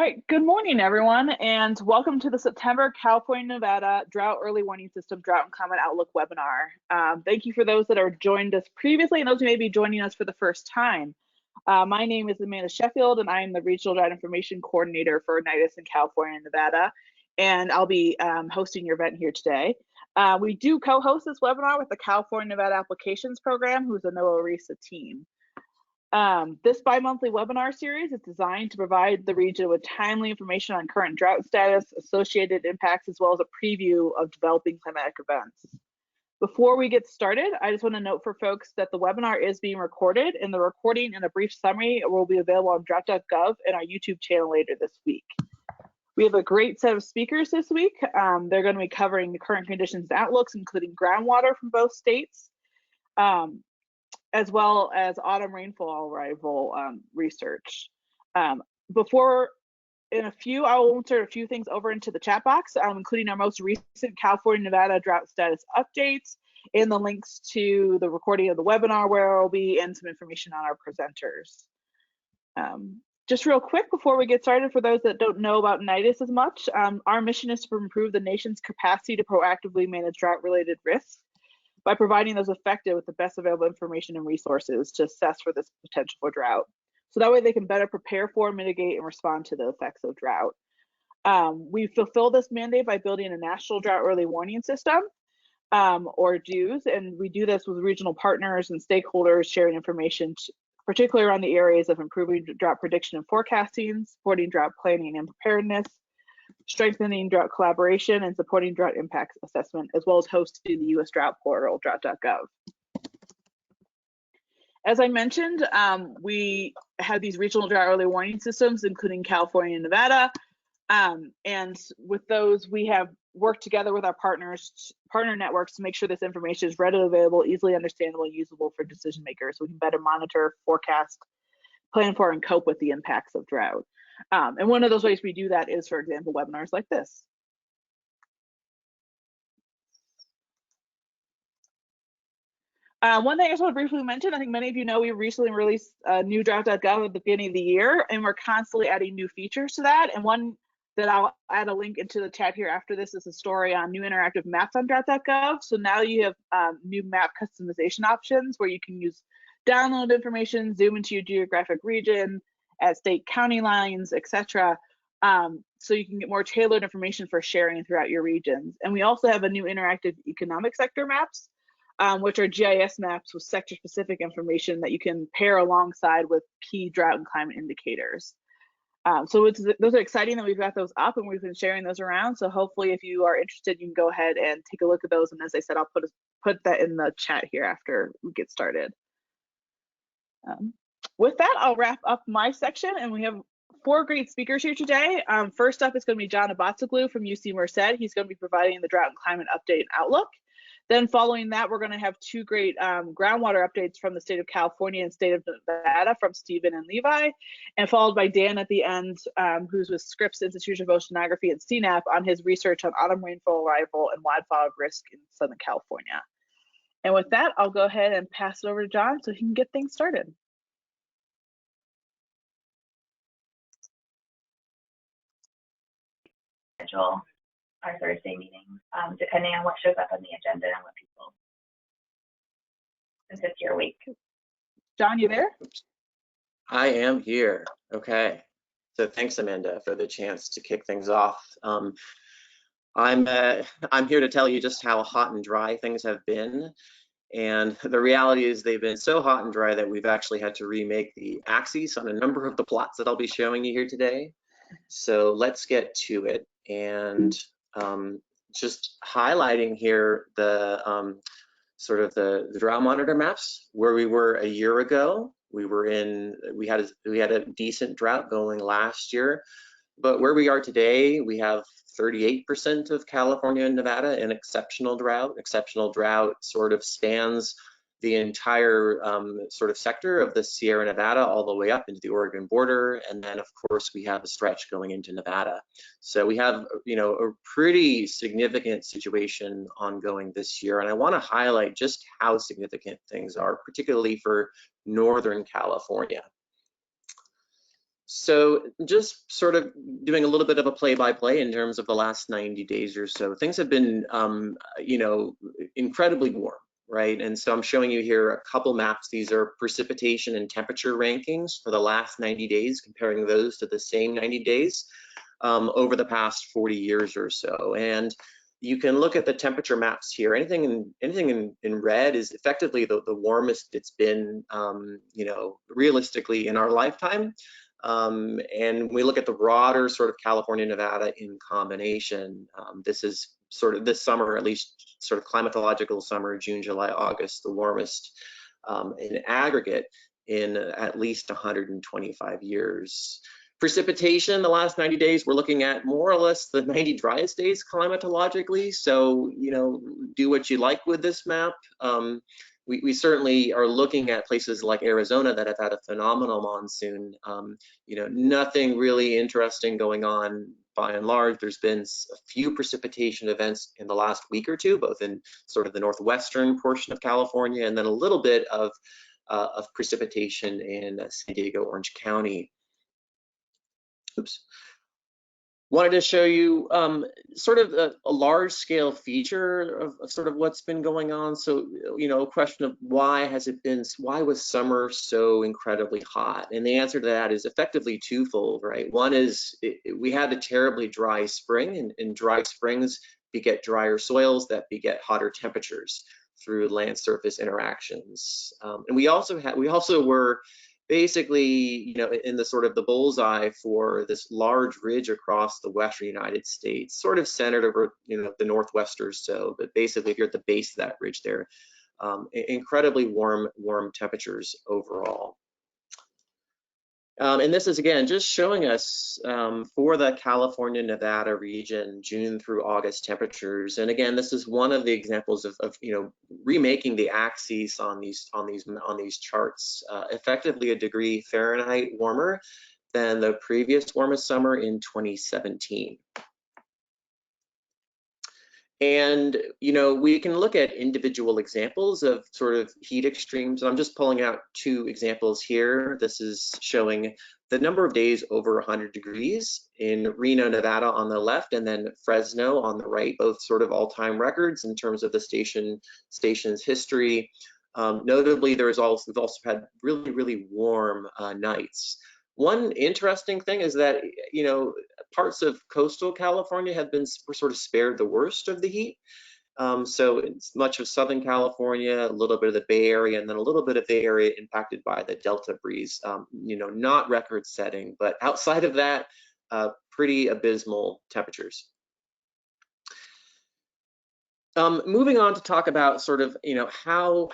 right, good morning, everyone, and welcome to the September California-Nevada Drought Early Warning System Drought and Climate Outlook Webinar. Thank you for those that have joined us previously and those who may be joining us for the first time. My name is Amanda Sheffield, and I am the Regional Drought Information Coordinator for NIDIS in California and Nevada, and I'll be hosting your event here today. We do co-host this webinar with the California-Nevada Applications Program, who's a NOAA RESA team. This bi-monthly webinar series is designed to provide the region with timely information on current drought status, associated impacts, as well as a preview of developing climatic events. Before we get started, I just want to note for folks that the webinar is being recorded, and the recording and a brief summary will be available on drought.gov and our YouTube channel later this week. We have a great set of speakers this week. They're going to be covering the current conditions and outlooks, including groundwater from both states, as well as autumn rainfall arrival research. In a few, I will insert a few things over into the chat box, including our most recent California-Nevada drought status updates and the links to the recording of the webinar where it will be and some information on our presenters. Just real quick before we get started, for those that don't know about NIDIS as much, our mission is to improve the nation's capacity to proactively manage drought-related risks by providing those affected with the best available information and resources to assess for this potential for drought. So that way they can better prepare for, mitigate, and respond to the effects of drought. We fulfill this mandate by building a national drought early warning system, or DEWS, and we do this with regional partners and stakeholders sharing information, particularly around the areas of improving drought prediction and forecasting, supporting drought planning and preparedness, strengthening drought collaboration, and supporting drought impacts assessment, as well as hosting the U.S. drought portal, drought.gov. As I mentioned, we have these regional drought early warning systems, including California and Nevada. And with those, we have worked together with our partner networks to make sure this information is readily available, easily understandable, and usable for decision makers, so we can better monitor, forecast, plan for, and cope with the impacts of drought. And one of those ways we do that is, for example, webinars like this. One thing I just want to briefly mention, I think many of you know we recently released new drought.gov at the beginning of the year, and we're constantly adding new features to that. And one that I'll add a link into the chat here after this is a story on new interactive maps on drought.gov. So now you have new map customization options where you can use download information, zoom into your geographic region, at state county lines, etc. So you can get more tailored information for sharing throughout your regions. And we also have a new interactive economic sector maps, which are GIS maps with sector-specific information that you can pair alongside with key drought and climate indicators. So those are exciting that we've got those up and we've been sharing those around. So hopefully if you are interested, you can go ahead and take a look at those. And as I said, I'll put that in the chat here after we get started. With that, I'll wrap up my section, and we have 4 great speakers here today. First up is going to be John Abatsoglu from UC Merced. He's going to be providing the drought and climate update and outlook. Then following that, we're going to have 2 great groundwater updates from the state of California and state of Nevada from Stephen and Levi, and followed by Dan at the end, who's with Scripps Institute of Oceanography at CNAP on his research on autumn rainfall arrival and wildfire risk in Southern California. And with that, I'll go ahead and pass it over to John so he can get things started. Schedule our Thursday meetings, depending on what shows up on the agenda and what people, since it's your week. John, you there? I am here. Okay. So thanks, Amanda, for the chance to kick things off. I'm here to tell you just how hot and dry things have been. And the reality is they've been so hot and dry that we've actually had to remake the axes on a number of the plots that I'll be showing you here today. So let's get to it. And just highlighting here the sort of the drought monitor maps where we were a year ago. We had a decent drought going last year, but where we are today, we have 38% of California and Nevada in exceptional drought. Exceptional drought sort of spans the entire sort of sector of the Sierra Nevada all the way up into the Oregon border, and then of course we have a stretch going into Nevada. So we have, you know, a pretty significant situation ongoing this year, and I want to highlight just how significant things are, particularly for Northern California. So just sort of doing a little bit of a play-by-play in terms of the last 90 days or so. Things have been, you know, incredibly warm, right? And so I'm showing you here a couple maps. These are precipitation and temperature rankings for the last 90 days, comparing those to the same 90 days over the past 40 years or so. And you can look at the temperature maps here. Anything in red is effectively the warmest it's been, you know, realistically in our lifetime. And we look at the broader sort of California, Nevada in combination. This is sort of this summer, at least sort of climatological summer, June, July, August, the warmest in aggregate in at least 125 years. Precipitation, the last 90 days, we're looking at more or less the 90 driest days climatologically. So, you know, do what you like with this map. We certainly are looking at places like Arizona that have had a phenomenal monsoon. You know, nothing really interesting going on by and large. There's been a few precipitation events in the last week or two, both in sort of the northwestern portion of California, and then a little bit of precipitation in San Diego, Orange County. Oops. Wanted to show you sort of a large scale feature of sort of what's been going on. So, you know, a question of why was summer so incredibly hot? And the answer to that is effectively twofold, right? One is we had a terribly dry spring, and dry springs beget drier soils that beget hotter temperatures through land surface interactions. And we also were basically, you know, in the sort of the bullseye for this large ridge across the western United States, sort of centered over, you know, the northwest or so, but basically if you're at the base of that ridge there, incredibly warm temperatures overall. And this is, again, just showing us for the California, Nevada region, June through August temperatures. And again, this is one of the examples of you know, remaking the axes on these charts, effectively a degree Fahrenheit warmer than the previous warmest summer in 2017. And, you know, we can look at individual examples of sort of heat extremes. I'm just pulling out two examples here. This is showing the number of days over 100 degrees in Reno, Nevada on the left, and then Fresno on the right, both sort of all-time records in terms of the station's history. Notably, we've also had really, really warm nights. One interesting thing is that, you know, parts of coastal California were sort of spared the worst of the heat. So it's much of Southern California, a little bit of the Bay Area, and then a little bit of the area impacted by the Delta breeze. You know, not record setting, but outside of that, pretty abysmal temperatures. Moving on to talk about sort of, you know, how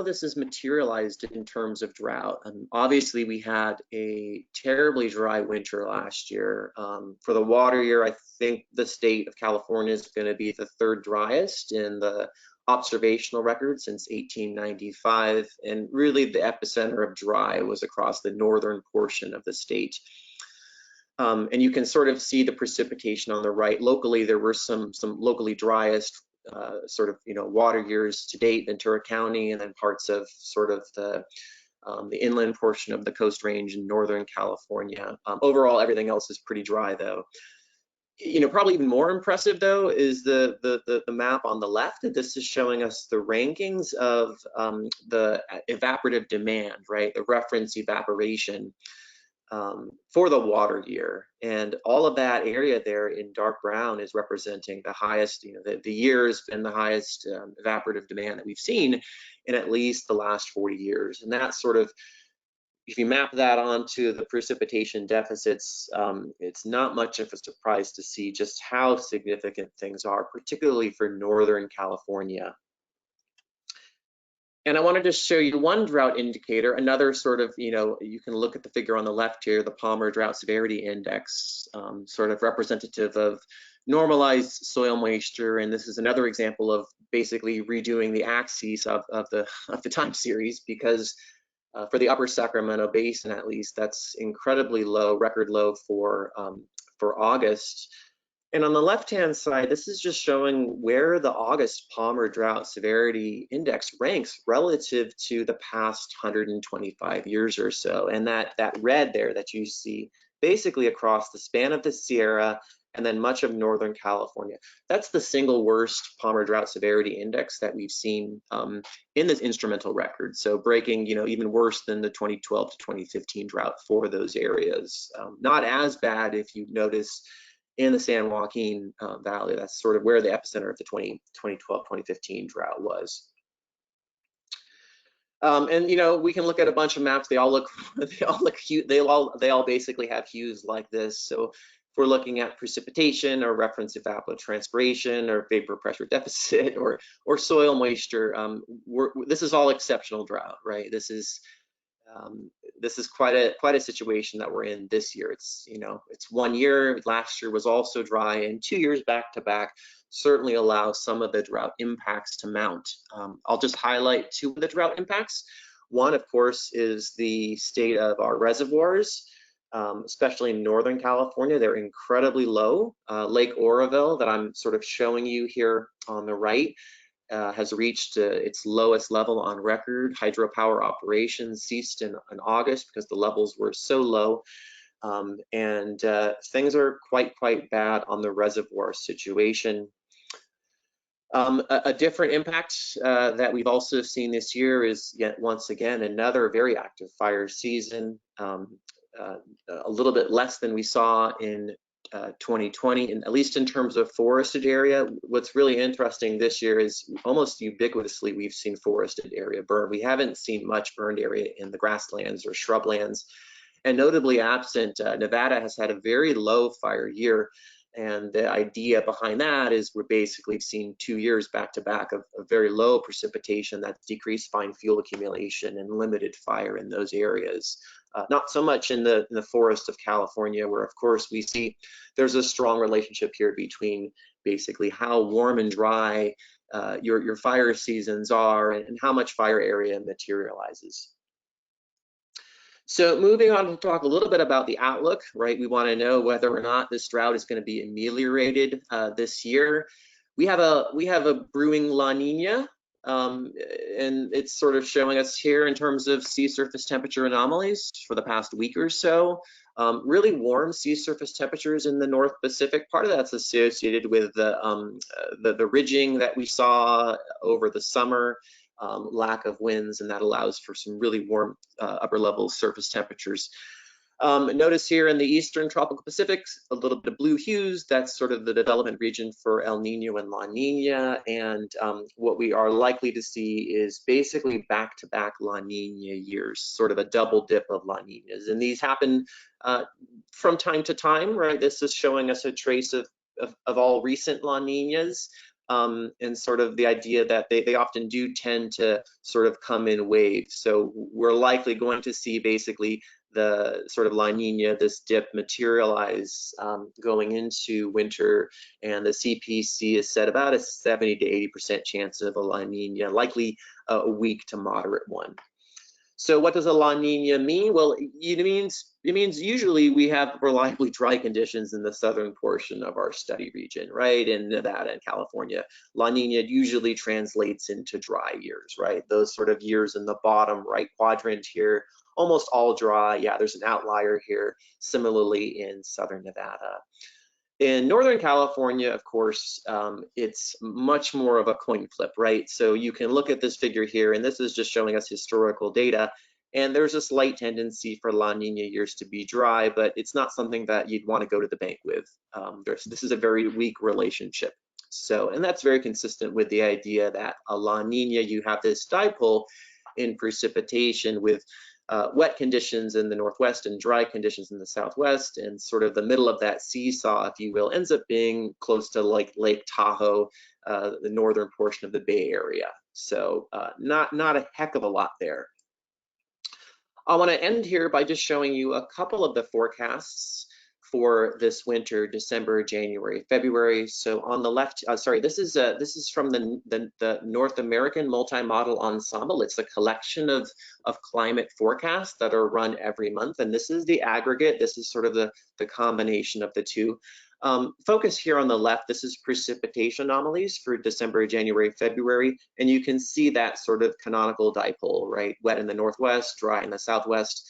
this is materialized in terms of drought. Obviously, we had a terribly dry winter last year. For the water year, I think the state of California is going to be the third driest in the observational record since 1895. And really, the epicenter of dry was across the northern portion of the state. And you can sort of see the precipitation on the right. Locally, there were some locally driest sort of, you know, water years to date, Ventura County, and then parts of sort of the inland portion of the Coast Range in Northern California. Overall, everything else is pretty dry, though. You know, probably even more impressive, though, is the map on the left. This is showing us the rankings of the evaporative demand, right? The reference evaporation for the water year, and all of that area there in dark brown is representing the highest, you know, the years and the highest evaporative demand that we've seen in at least the last 40 years. And that's sort of, if you map that onto the precipitation deficits, it's not much of a surprise to see just how significant things are, particularly for Northern California. And I wanted to show you one drought indicator, another sort of, you know, you can look at the figure on the left here, the Palmer Drought Severity Index, sort of representative of normalized soil moisture. And this is another example of basically redoing the axes of the time series, because for the upper Sacramento Basin, at least, that's incredibly low, record low for August. And on the left-hand side, this is just showing where the August Palmer Drought Severity Index ranks relative to the past 125 years or so. And that red there that you see basically across the span of the Sierra and then much of Northern California. That's the single worst Palmer Drought Severity Index that we've seen in this instrumental record. So breaking, even worse than the 2012 to 2015 drought for those areas. Not as bad if you notice in the San Joaquin Valley. That's sort of where the epicenter of the 2012-2015 drought was. And we can look at a bunch of maps. They all look cute. They all basically have hues like this. So if we're looking at precipitation or reference evapotranspiration or vapor pressure deficit or soil moisture, this is all exceptional drought, right? This is quite a situation that we're in this year. It's 1 year. Last year was also dry, and 2 years back to back certainly allow some of the drought impacts to mount. I'll just highlight two of the drought impacts. One, of course, is the state of our reservoirs, especially in Northern California. They're incredibly low. Lake Oroville, that I'm sort of showing you here on the right, has reached its lowest level on record. Hydropower operations ceased in August because the levels were so low. And things are quite bad on the reservoir situation. A different impact that we've also seen this year is once again another very active fire season, a little bit less than we saw in 2020, and at least in terms of forested area. What's really interesting this year is almost ubiquitously we've seen forested area burn. We haven't seen much burned area in the grasslands or shrublands, and notably absent, Nevada has had a very low fire year. And the idea behind that is we're basically seeing 2 years back to back of very low precipitation that's decreased fine fuel accumulation and limited fire in those areas. Not so much in the forest of California, where of course we see there's a strong relationship here between basically how warm and dry your fire seasons are and how much fire area materializes. So moving on to talk a little bit about the outlook, right? We want to know whether or not this drought is going to be ameliorated this year. We have a brewing La Niña, and it's sort of showing us here in terms of sea surface temperature anomalies for the past week or so. Really warm sea surface temperatures in the North Pacific. Part of that's associated with the ridging that we saw over the summer. Lack of winds, and that allows for some really warm upper level surface temperatures. Notice here in the eastern tropical Pacific, a little bit of blue hues. That's sort of the development region for El Niño and La Niña. And what we are likely to see is basically back-to-back La Niña years, sort of a double dip of La Niñas. And these happen from time to time, right? This is showing us a trace of all recent La Niñas. And sort of the idea that they often do tend to sort of come in waves. So we're likely going to see basically the sort of La Niña, this dip materialize going into winter, and the CPC has set about a 70 to 80% chance of a La Niña, likely a weak to moderate one. So what does a La Niña mean? Well, it means usually we have reliably dry conditions in the southern portion of our study region, right? In Nevada and California. La Niña usually translates into dry years, right? Those sort of years in the bottom right quadrant here, almost all dry. Yeah, there's an outlier here, similarly in southern Nevada. In Northern California, of course, it's much more of a coin flip, right? So you can look at this figure here, and this is just showing us historical data, and there's a slight tendency for La Niña years to be dry, but it's not something that you'd want to go to the bank with. This is a very weak relationship. So, and that's very consistent with the idea that a La Niña, you have this dipole in precipitation with wet conditions in the northwest and dry conditions in the southwest, and sort of the middle of that seesaw, if you will, ends up being close to like Lake Tahoe, the northern portion of the Bay Area. So not a heck of a lot there. I want to end here by just showing you a couple of the forecasts for this winter, December, January, February. So on the left, this is from the North American Multi-Model Ensemble. It's a collection of climate forecasts that are run every month, and this is the aggregate. This is sort of the combination of the two. Focus here on the left, this is precipitation anomalies for December, January, February, and you can see that sort of canonical dipole, right? Wet in the northwest, dry in the southwest.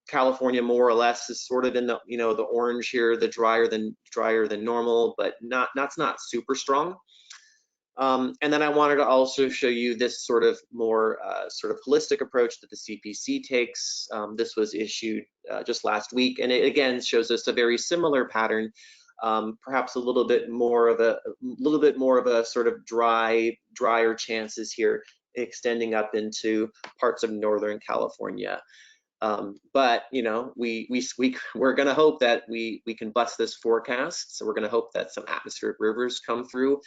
California more or less is sort of in the, you know, the orange here, the drier than normal, but that's not super strong. And then I wanted to also show you this sort of more sort of holistic approach that the CPC takes. This was issued just last week, and it again shows us a very similar pattern, perhaps a little bit more of a sort of drier chances here, extending up into parts of Northern California. But you know, we're going to hope that we can bust this forecast. So we're going to hope that some atmospheric rivers come through,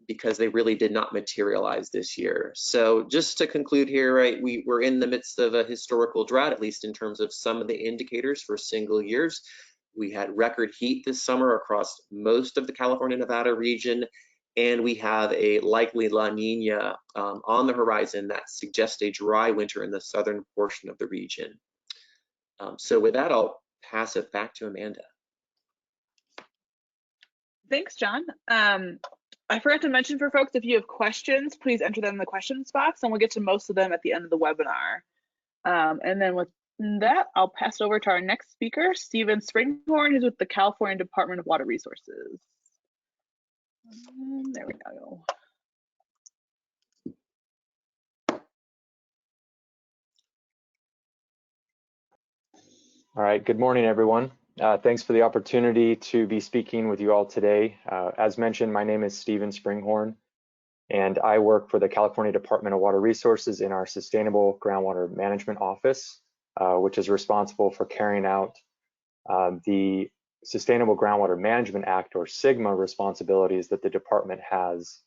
because they really did not materialize this year. So just to conclude here, right, we're in the midst of a historical drought, at least in terms of some of the indicators for single years. We had record heat this summer across most of the California, Nevada region, and we have a likely La Niña on the horizon that suggests a dry winter in the southern portion of the region. So with that, I'll pass it back to Amanda. Thanks, John. I forgot to mention for folks, if you have questions, please enter them in the questions box, and we'll get to most of them at the end of the webinar. And then with that, I'll pass it over to our next speaker, Stephen Springborn, who's with the California Department of Water Resources. There we go. All right, good morning, everyone. Thanks for the opportunity to be speaking with you all today. As mentioned, my name is Stephen Springhorn, and I work for the California Department of Water Resources in our Sustainable Groundwater Management Office, which is responsible for carrying out the Sustainable Groundwater Management Act, or SGMA, responsibilities that the department has.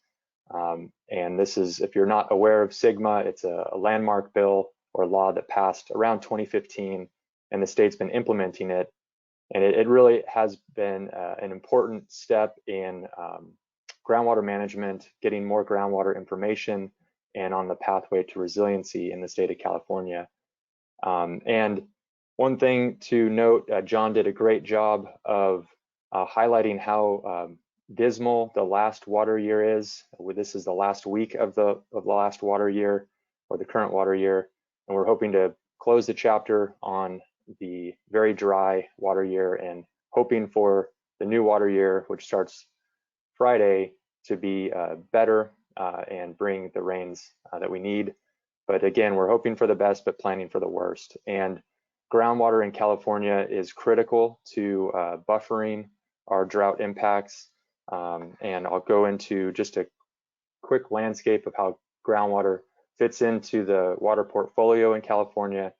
And this is, if you're not aware of SGMA, it's a landmark bill or law that passed around 2015, and the state's been implementing it. And it really has been an important step in groundwater management, getting more groundwater information, and on the pathway to resiliency in the state of California. And one thing to note, John did a great job of highlighting how dismal the last water year is. This is the last week of the last water year, or the current water year, and we're hoping to close the chapter on the very dry water year and hoping for the new water year, which starts Friday, to be better and bring the rains that we need. But again, we're hoping for the best, but planning for the worst. And groundwater in California is critical to buffering our drought impacts. And I'll go into just a quick landscape of how groundwater fits into the water portfolio in California,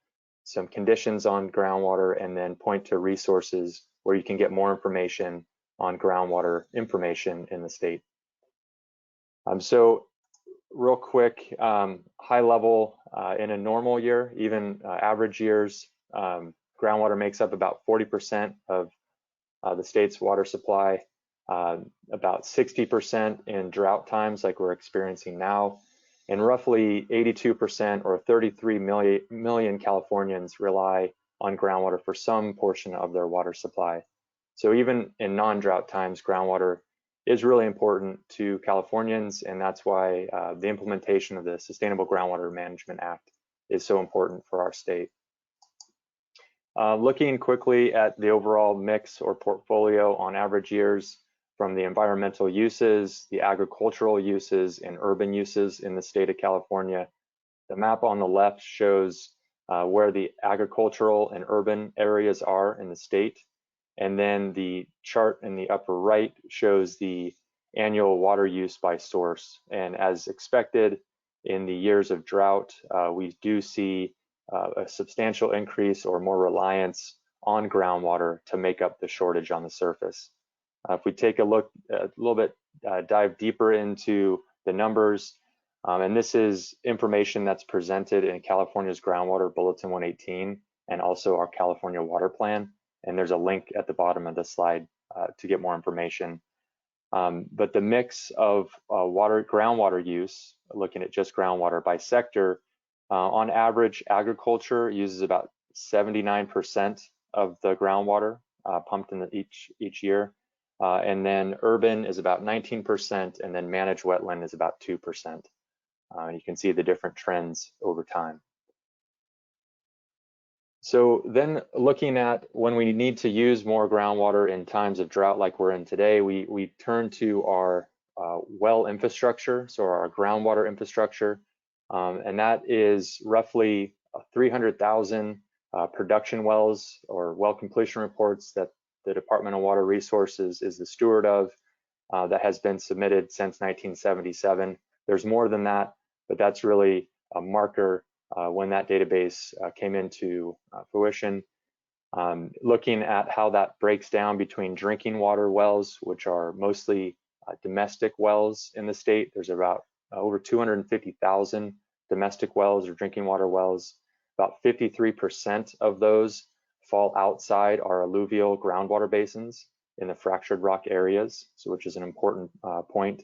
some conditions on groundwater, and then point to resources where you can get more information on groundwater information in the state. So real quick, high level, in a normal year, even average years, groundwater makes up about 40% of the state's water supply, about 60% in drought times like we're experiencing now, and roughly 82% or 33 million Californians rely on groundwater for some portion of their water supply. So even in non-drought times, groundwater is really important to Californians, and that's why the implementation of the Sustainable Groundwater Management Act is so important for our state. Looking quickly at the overall mix or portfolio on average years from the environmental uses, the agricultural uses, and urban uses in the state of California. The map on the left shows where the agricultural and urban areas are in the state. And then the chart in the upper right shows the annual water use by source. And as expected in the years of drought, we do see a substantial increase or more reliance on groundwater to make up the shortage on the surface. If we take a look a little bit, dive deeper into the numbers, and this is information that's presented in California's Groundwater Bulletin 118 and also our California Water Plan. And there's a link at the bottom of the slide to get more information. But the mix of groundwater use, looking at just groundwater by sector, on average, agriculture uses about 79% of the groundwater pumped in each year. And then urban is about 19%, and then managed wetland is about 2%. You can see the different trends over time. So then looking at when we need to use more groundwater in times of drought like we're in today, we turn to our well infrastructure, so our groundwater infrastructure, and that is roughly 300,000 production wells or well completion reports that the Department of Water Resources is the steward of, that has been submitted since 1977. There's more than that, but that's really a marker when that database came into fruition. Looking at how that breaks down between drinking water wells, which are mostly domestic wells in the state. There's about over 250,000 domestic wells or drinking water wells. About 53% of those fall outside our alluvial groundwater basins in the fractured rock areas, so which is an important point.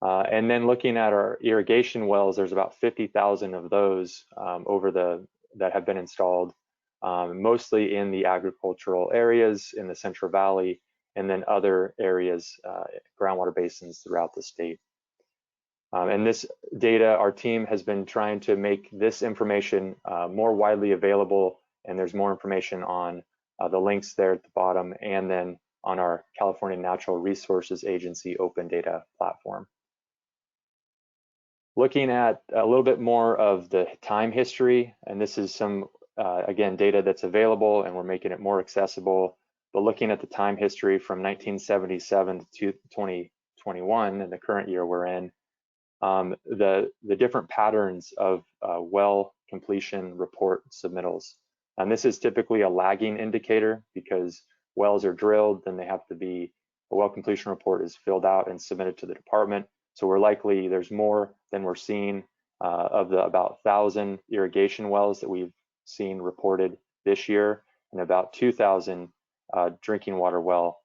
And then looking at our irrigation wells, there's about 50,000 of those that have been installed, mostly in the agricultural areas in the Central Valley, and then other areas, groundwater basins throughout the state. And this data, our team has been trying to make this information more widely available, and there's more information on the links there at the bottom, and then on our California Natural Resources Agency open data platform. Looking at a little bit more of the time history, and this is some, again, data that's available, and we're making it more accessible, but looking at the time history from 1977 to 2021, and the current year we're in, the different patterns of well completion report submittals. And this is typically a lagging indicator because wells are drilled, then a well completion report is filled out and submitted to the department. So we're likely, there's more than we're seeing of the about 1,000 irrigation wells that we've seen reported this year, and about 2,000 drinking water well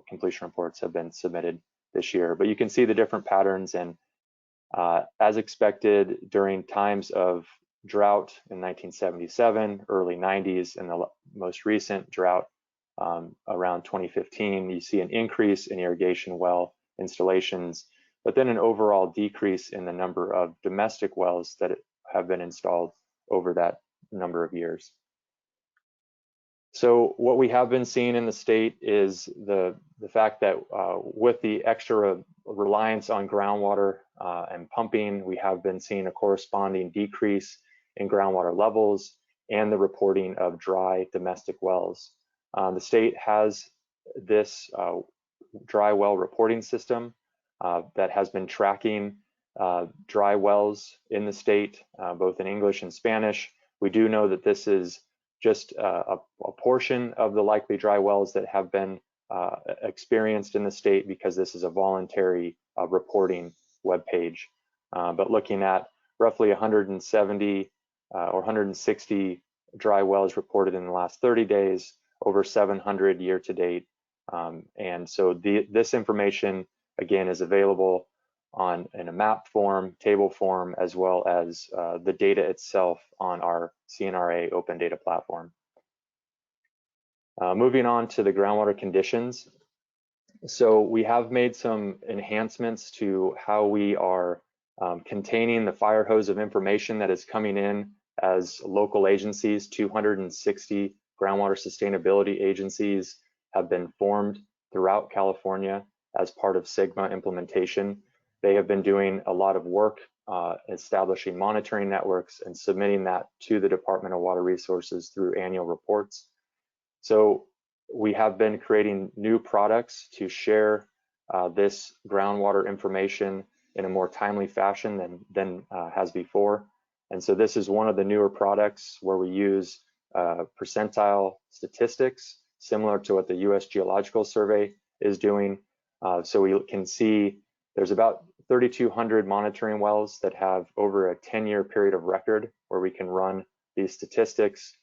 completion reports have been submitted this year. But you can see the different patterns, and as expected during times of drought in 1977, early 90s, and the most recent drought around 2015, you see an increase in irrigation well installations, but then an overall decrease in the number of domestic wells that have been installed over that number of years. So what we have been seeing in the state is the fact that with the extra reliance on groundwater and pumping, we have been seeing a corresponding decrease in groundwater levels and the reporting of dry domestic wells. The state has this dry well reporting system that has been tracking dry wells in the state, both in English and Spanish. We do know that this is just a portion of the likely dry wells that have been experienced in the state, because this is a voluntary reporting webpage. But looking at roughly 170 or 160 dry wells reported in the last 30 days, over 700 year to date. And so this information, again, is available in a map form, table form, as well as the data itself on our CNRA open data platform. Moving on to the groundwater conditions. So we have made some enhancements to how we are containing the fire hose of information that is coming in as local agencies. 260 groundwater sustainability agencies have been formed throughout California as part of SGMA implementation. They have been doing a lot of work establishing monitoring networks and submitting that to the Department of Water Resources through annual reports. So we have been creating new products to share this groundwater information in a more timely fashion than has before. And so this is one of the newer products where we use percentile statistics, similar to what the U.S. Geological Survey is doing. So we can see there's about 3,200 monitoring wells that have over a 10-year period of record where we can run these statistics,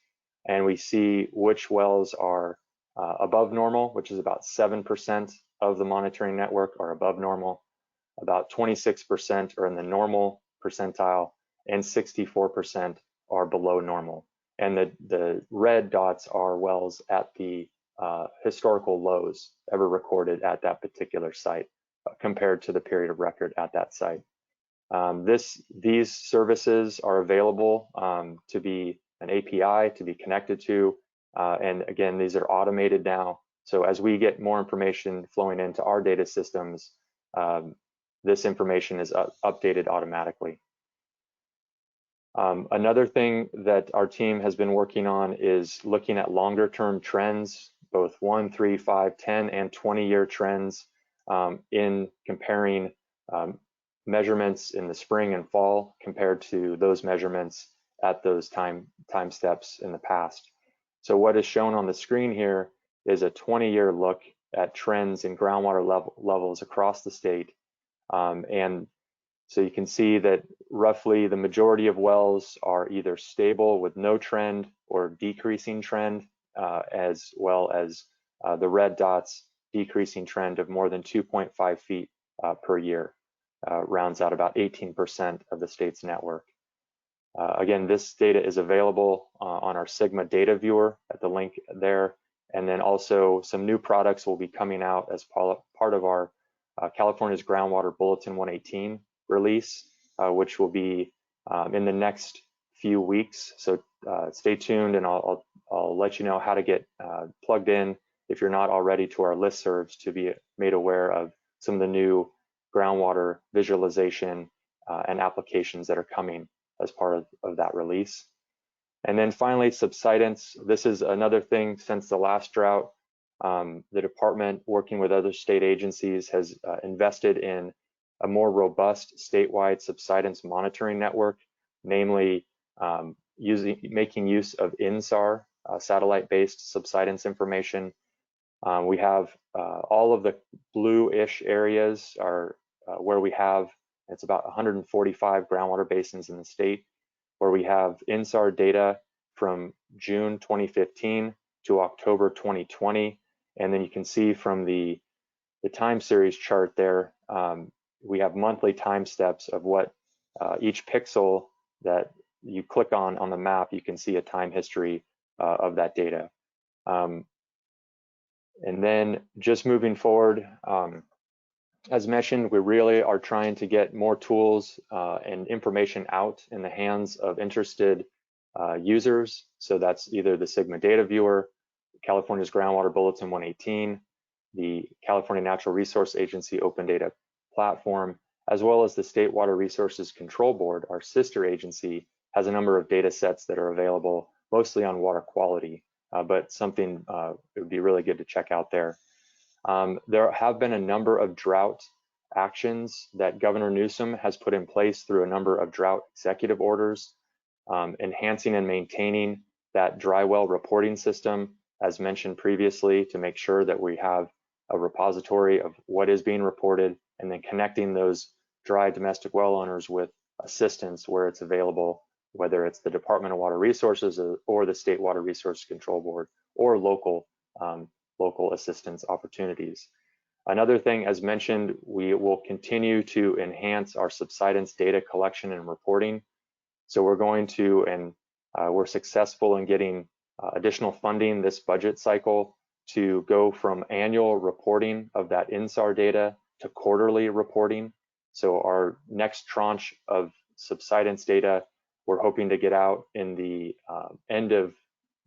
and we see which wells are above normal, which is about 7% of the monitoring network are above normal, about 26% are in the normal percentile, and 64% are below normal. And the red dots are wells at the historical lows ever recorded at that particular site compared to the period of record at that site. These services are available to be an API to be connected to. And again, these are automated now. So as we get more information flowing into our data systems, this information is updated automatically. Another thing that our team has been working on is looking at longer term trends, both 1, 3, 5, 10, and 20-year trends in comparing measurements in the spring and fall compared to those measurements at those time steps in the past. So what is shown on the screen here is a 20-year look at trends in groundwater levels across the state. And so you can see that roughly the majority of wells are either stable with no trend or decreasing trend, as well as the red dots decreasing trend of more than 2.5 feet per year, rounds out about 18% of the state's network. Again, this data is available on our Sigma data viewer at the link there. And then also some new products will be coming out as part of our California's Groundwater Bulletin 118 release, which will be in the next few weeks. So stay tuned, and I'll let you know how to get plugged in if you're not already to our listservs to be made aware of some of the new groundwater visualization and applications that are coming as part of that release. And then finally, subsidence. This is another thing since the last drought. The department, working with other state agencies, has invested in a more robust statewide subsidence monitoring network, namely making use of INSAR, satellite-based subsidence information. We have all of the blue-ish areas are where we have, it's about 145 groundwater basins in the state, where we have INSAR data from June 2015 to October 2020. And then you can see from the time series chart there, we have monthly time steps of what each pixel that you click on the map, you can see a time history of that data. And then just moving forward, as mentioned, we really are trying to get more tools and information out in the hands of interested users. So that's either the Sigma data viewer, California's Groundwater Bulletin 118, the California Natural Resource Agency Open Data Platform, as well as the State Water Resources Control Board, our sister agency, has a number of data sets that are available, mostly on water quality, but something it would be really good to check out there. There have been a number of drought actions that Governor Newsom has put in place through a number of drought executive orders, enhancing and maintaining that dry well reporting system, as mentioned previously, to make sure that we have a repository of what is being reported, and then connecting those dry domestic well owners with assistance where it's available, whether it's the Department of Water Resources or the State Water Resources Control Board, or local assistance opportunities. Another thing, as mentioned, we will continue to enhance our subsidence data collection and reporting. So we're going to, and we're successful in getting additional funding this budget cycle to go from annual reporting of that INSAR data to quarterly reporting. So our next tranche of subsidence data, we're hoping to get out in the end of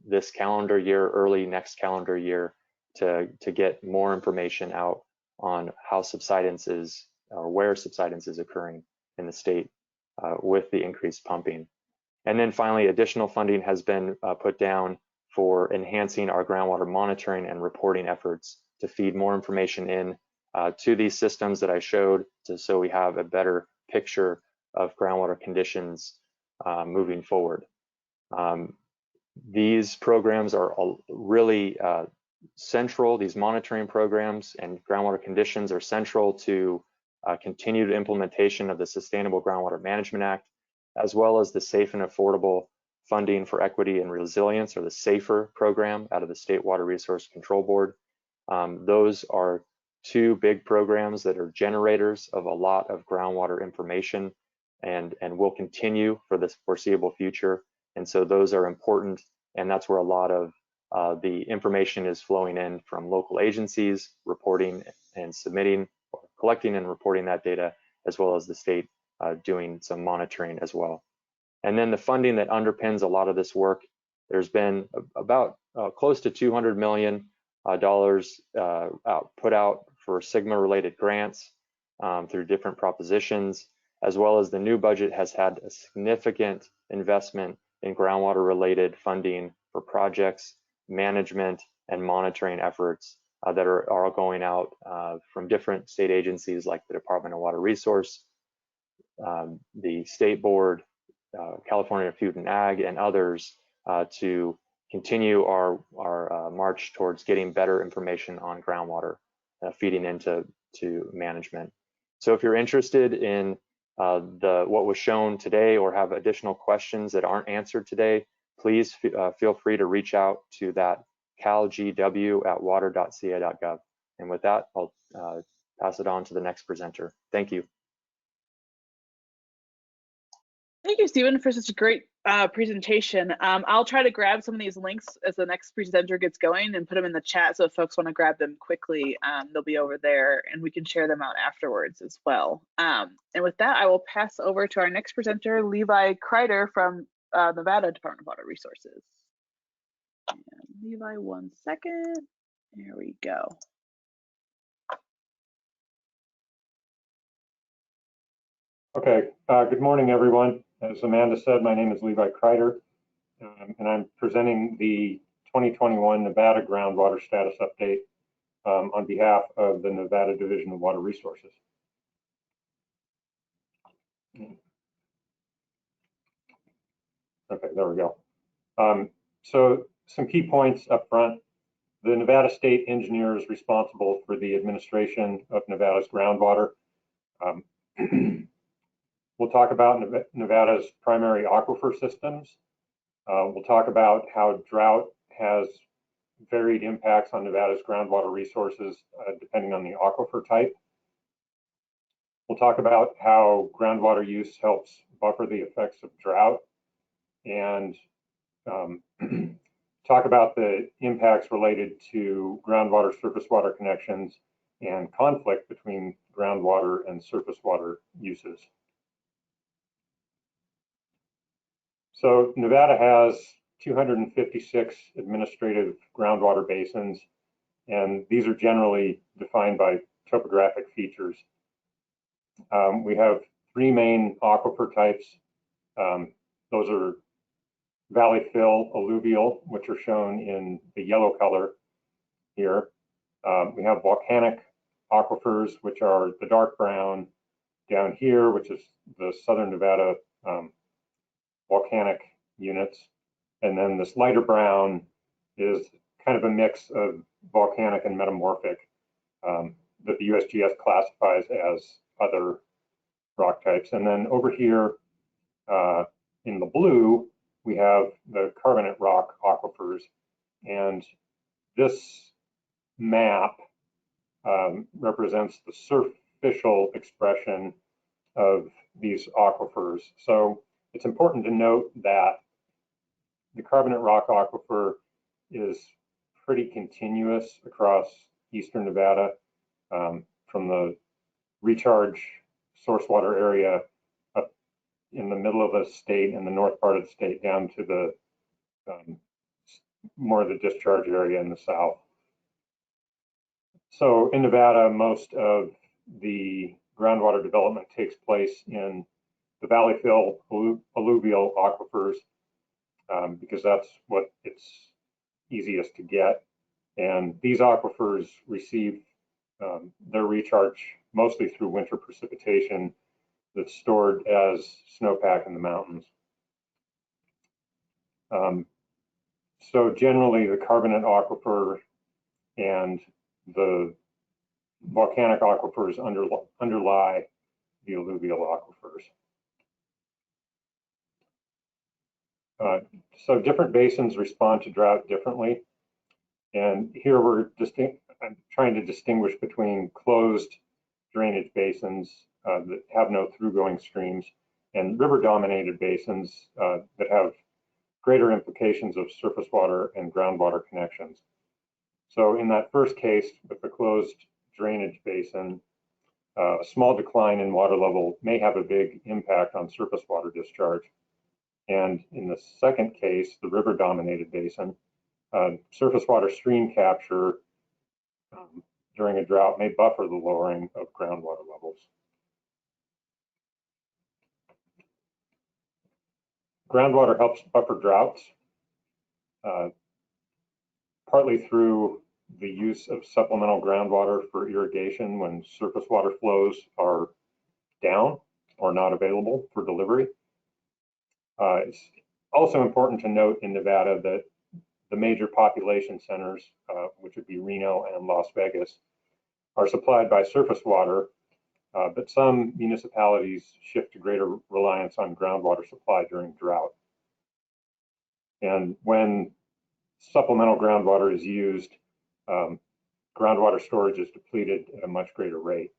this calendar year, early next calendar year, to get more information out on how subsidence is, or where subsidence is occurring in the state with the increased pumping. And then finally, additional funding has been put down for enhancing our groundwater monitoring and reporting efforts to feed more information in to these systems that I showed, so we have a better picture of groundwater conditions moving forward. These programs are really central. These monitoring programs and groundwater conditions are central to continued implementation of the Sustainable Groundwater Management Act, as well as the Safe and Affordable Funding for Equity and Resilience, or the SAFER program out of the State Water Resource Control Board. Those are two big programs that are generators of a lot of groundwater information, and will continue for the foreseeable future. And so those are important, and that's where a lot of the information is flowing in from local agencies, reporting and submitting, or collecting and reporting that data, as well as the state doing some monitoring as well. And then the funding that underpins a lot of this work, there's been about close to $200 million put out for SGMA-related grants through different propositions, as well as the new budget has had a significant investment in groundwater-related funding for projects, management, and monitoring efforts that are all going out from different state agencies like the Department of Water Resource, the State Board, California Food and Ag, and others to continue our march towards getting better information on groundwater feeding into management. So if you're interested in what was shown today or have additional questions that aren't answered today, please feel free to reach out to that calgw@water.ca.gov. And with that, I'll pass it on to the next presenter. Thank you. Thank you, Stephen, for such a great presentation. I'll try to grab some of these links as the next presenter gets going and put them in the chat, so if folks want to grab them quickly, they'll be over there and we can share them out afterwards as well. And with that, I will pass over to our next presenter, Levi Kreider from Nevada Department of Water Resources. And Levi, 1 second. There we go. Okay, good morning, everyone. As Amanda said, my name is Levi Kreider, and I'm presenting the 2021 Nevada Groundwater Status Update on behalf of the Nevada Division of Water Resources. Okay, there we go. So some key points up front. The Nevada State Engineer is responsible for the administration of Nevada's groundwater. We'll talk about Nevada's primary aquifer systems. We'll talk about how drought has varied impacts on Nevada's groundwater resources depending on the aquifer type. We'll talk about how groundwater use helps buffer the effects of drought, and talk about the impacts related to groundwater surface water connections and conflict between groundwater and surface water uses. So Nevada has 256 administrative groundwater basins, and these are generally defined by topographic features. We have 3 main aquifer types. Those are valley fill, alluvial, which are shown in the yellow color here. We have volcanic aquifers, which are the dark brown down here, which is the Southern Nevada volcanic units. And then this lighter brown is kind of a mix of volcanic and metamorphic that the USGS classifies as other rock types. And then over here in the blue, we have the carbonate rock aquifers. And this map represents the superficial expression of these aquifers. So it's important to note that the carbonate rock aquifer is pretty continuous across eastern Nevada, from the recharge source water area up in the middle of the state and the north part of the state down to the more of the discharge area in the south. So in Nevada, most of the groundwater development takes place in the valley fill alluvial aquifers because that's what it's easiest to get. And these aquifers receive their recharge mostly through winter precipitation that's stored as snowpack in the mountains. So generally the carbonate aquifer and the volcanic aquifers underlie the alluvial aquifers. So different basins respond to drought differently. And here we're I'm trying to distinguish between closed drainage basins that have no through-going streams and river-dominated basins that have greater implications of surface water and groundwater connections. So in that first case, with the closed drainage basin, a small decline in water level may have a big impact on surface water discharge. And in the second case, the river-dominated basin, surface water stream capture during a drought may buffer the lowering of groundwater levels. Groundwater helps buffer droughts, partly through the use of supplemental groundwater for irrigation when surface water flows are down or not available for delivery. It's also important to note in Nevada that the major population centers, which would be Reno and Las Vegas, are supplied by surface water, but some municipalities shift to greater reliance on groundwater supply during drought. And when supplemental groundwater is used, groundwater storage is depleted at a much greater rate.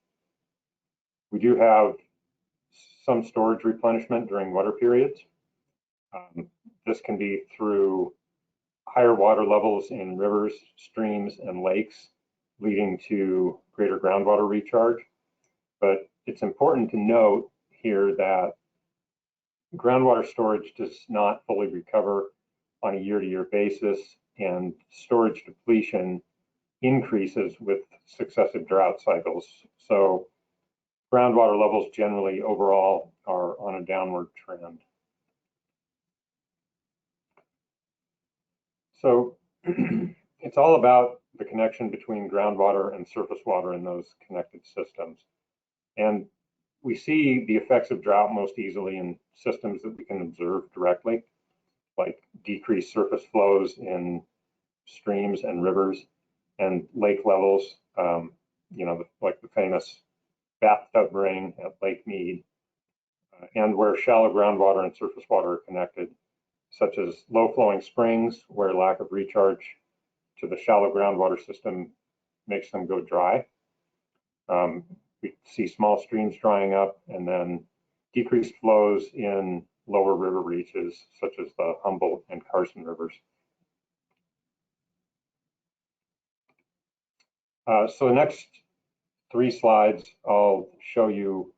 We do have some storage replenishment during water periods. This can be through higher water levels in rivers, streams, and lakes, leading to greater groundwater recharge. But it's important to note here that groundwater storage does not fully recover on a year-to-year basis, and storage depletion increases with successive drought cycles. So groundwater levels generally overall are on a downward trend. So it's all about the connection between groundwater and surface water in those connected systems. And we see the effects of drought most easily in systems that we can observe directly, like decreased surface flows in streams and rivers and lake levels, you know, like the famous bathtub ring at Lake Mead, and where shallow groundwater and surface water are connected, such as low-flowing springs, where lack of recharge to the shallow groundwater system makes them go dry. We see small streams drying up, and then decreased flows in lower river reaches, such as the Humboldt and Carson rivers. So the next 3 slides, I'll show you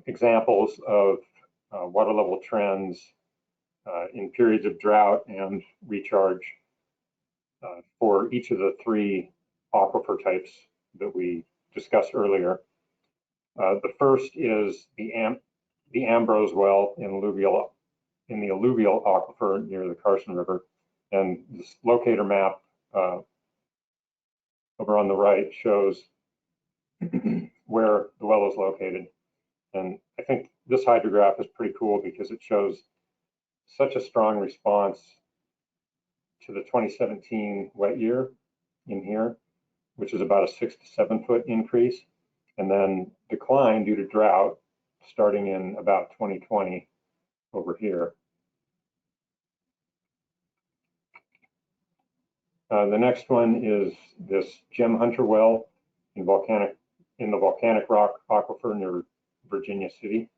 examples of water level trends in periods of drought and recharge for each of the 3 aquifer types that we discussed earlier. The first is the Ambrose well in the alluvial aquifer near the Carson River, and this locator map over on the right shows where the well is located. And I think this hydrograph is pretty cool because it shows such a strong response to the 2017 wet year in here, which is about a 6 to 7 foot increase, and then decline due to drought starting in about 2020 over here. The next one is this Gem Hunter well in the volcanic rock aquifer near Virginia City.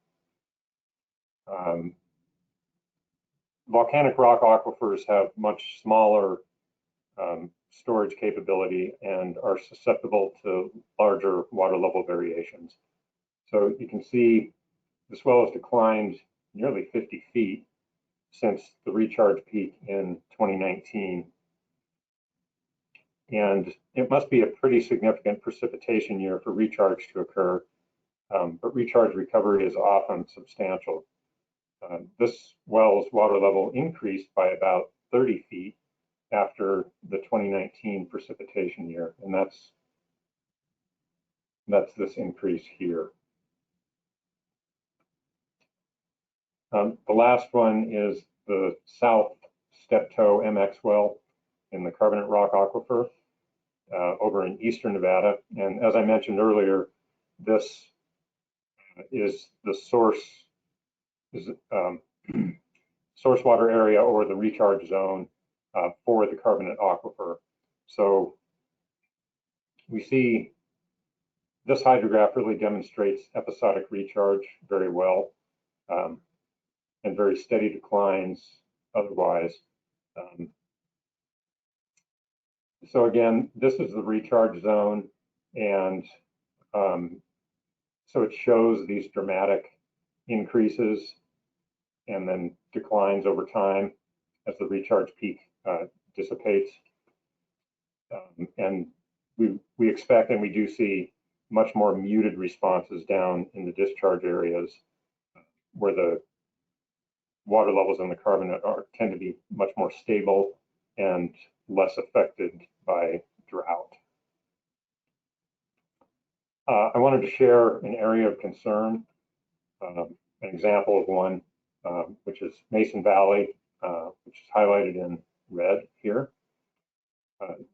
Volcanic rock aquifers have much smaller storage capability and are susceptible to larger water level variations. So you can see this well has declined nearly 50 feet since the recharge peak in 2019. And it must be a pretty significant precipitation year for recharge to occur, but recharge recovery is often substantial. This well's water level increased by about 30 feet after the 2019 precipitation year, and that's this increase here. The last one is the South Steptoe MX well in the Carbonate Rock Aquifer over in eastern Nevada. And as I mentioned earlier, this is the source water area or the recharge zone for the Carbonate Aquifer. So we see this hydrograph really demonstrates episodic recharge very well, and very steady declines otherwise. So again, this is the recharge zone, and so it shows these dramatic increases and then declines over time as the recharge peak dissipates. And we expect, and we do see, much more muted responses down in the discharge areas where the water levels in the carbonate tend to be much more stable and less affected by drought. I wanted to share an area of concern, an example of one, which is Mason Valley, which is highlighted in red here.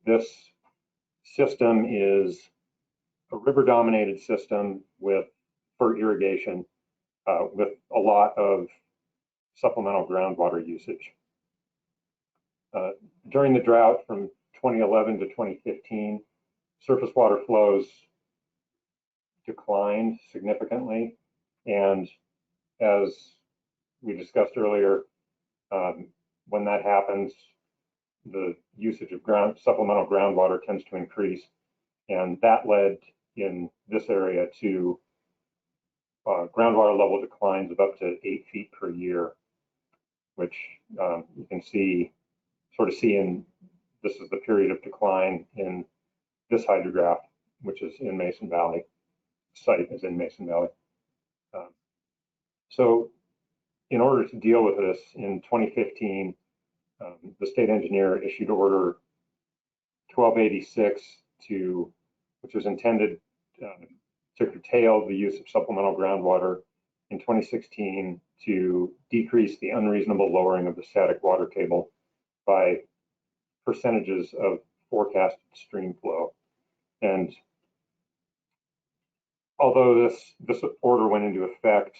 This system is a river-dominated system for irrigation with a lot of supplemental groundwater usage. During the drought from 2011 to 2015, surface water flows declined significantly, and as we discussed earlier, when that happens, the usage of supplemental groundwater tends to increase, and that led in this area to groundwater level declines of up to 8 feet per year, which you can sort of see in, this is the period of decline in this hydrograph, which is in Mason Valley. Site is in Mason Valley. So in order to deal with this, in 2015, the state engineer issued order 1286 which was intended to curtail the use of supplemental groundwater, in 2016 to decrease the unreasonable lowering of the static water table by percentages of forecasted stream flow. And although this order went into effect,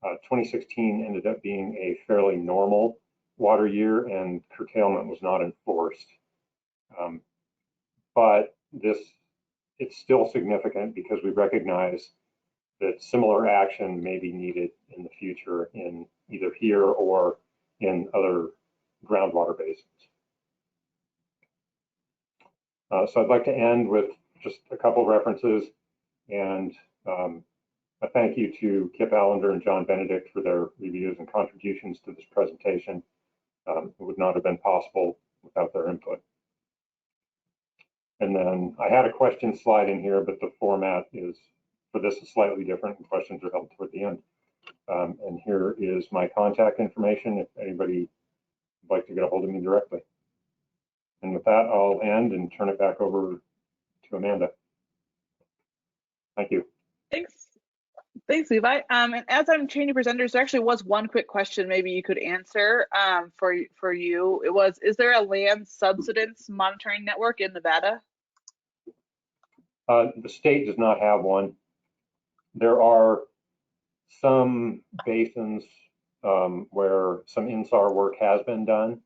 2016 ended up being a fairly normal water year and curtailment was not enforced. But it's still significant because we recognize that similar action may be needed in the future in either here or in other groundwater basins. So I'd like to end with just a couple of references, and a thank you to Kip Allender and John Benedict for their reviews and contributions to this presentation. It would not have been possible without their input. And then I had a question slide in here, but the format for this is slightly different, and questions are held toward the end. And here is my contact information if anybody would like to get a hold of me directly. And with that, I'll end and turn it back over to Amanda. Thank you. Thanks, Levi. And as I'm training presenters, there actually was one quick question maybe you could answer for you. It was, is there a land subsidence monitoring network in Nevada? The state does not have one. There are some basins where some INSAR work has been done,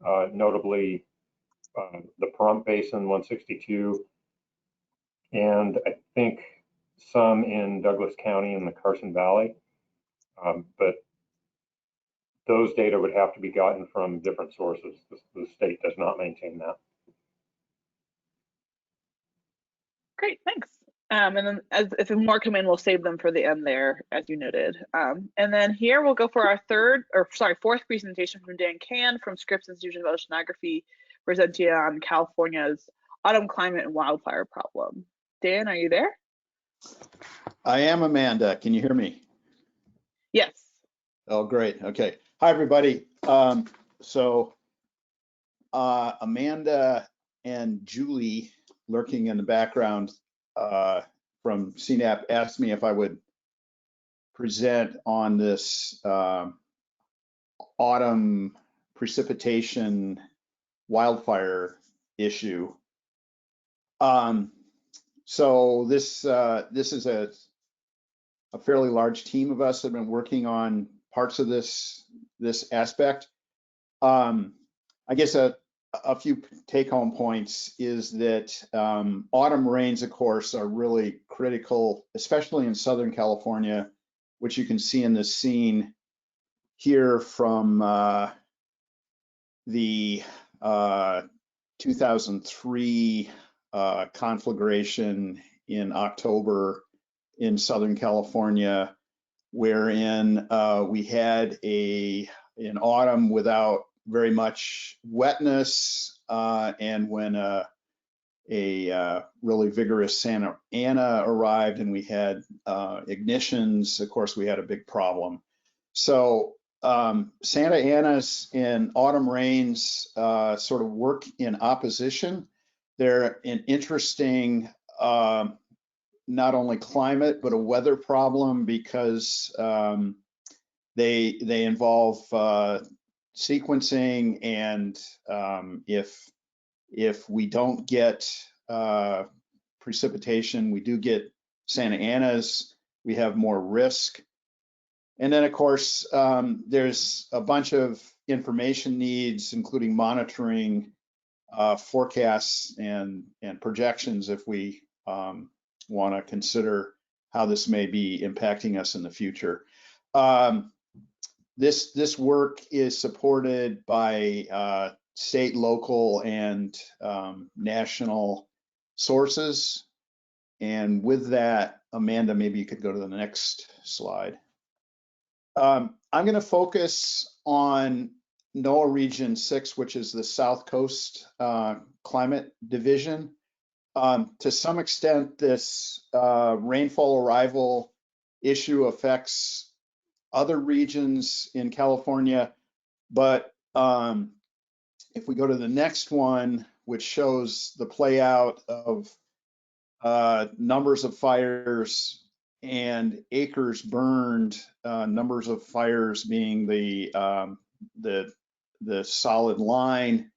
notably the Pahrump Basin 162, and I think some in Douglas County in the Carson Valley, but those data would have to be gotten from different sources. The state does not maintain that. Great, thanks. And then if more come in, we'll save them for the end there, as you noted. And then here we'll go for our fourth presentation from Dan Can from Scripps Institution of Oceanography, presenting on California's autumn climate and wildfire problem. Dan, are you there? I am, Amanda. Can you hear me? Yes. Oh, great. Okay. Hi, everybody. Amanda and Julie, lurking in the background from CNAP, asked me if I would present on this autumn precipitation wildfire issue. So this is a fairly large team of us that have been working on parts of this aspect. I guess a few take-home points is that autumn rains, of course, are really critical, especially in Southern California, which you can see in this scene here from the 2003 conflagration in October in Southern California, wherein we had an autumn without very much wetness, and when a really vigorous Santa Ana arrived and we had ignitions, of course, we had a big problem. So Santa Ana's and autumn rains sort of work in opposition. They're an interesting, not only climate, but a weather problem, because they involve sequencing, and if we don't get precipitation, we do get Santa Ana's, we have more risk. And then, of course, there's a bunch of information needs, including monitoring, forecasts, and projections if we want to consider how this may be impacting us in the future. This work is supported by state, local, and national sources. And with that, Amanda, maybe you could go to the next slide. I'm going to focus on NOAA Region 6, which is the South Coast Climate Division. To some extent, this rainfall arrival issue affects other regions in California, but if we go to the next one, which shows the play out of numbers of fires and acres burned, numbers of fires being the solid line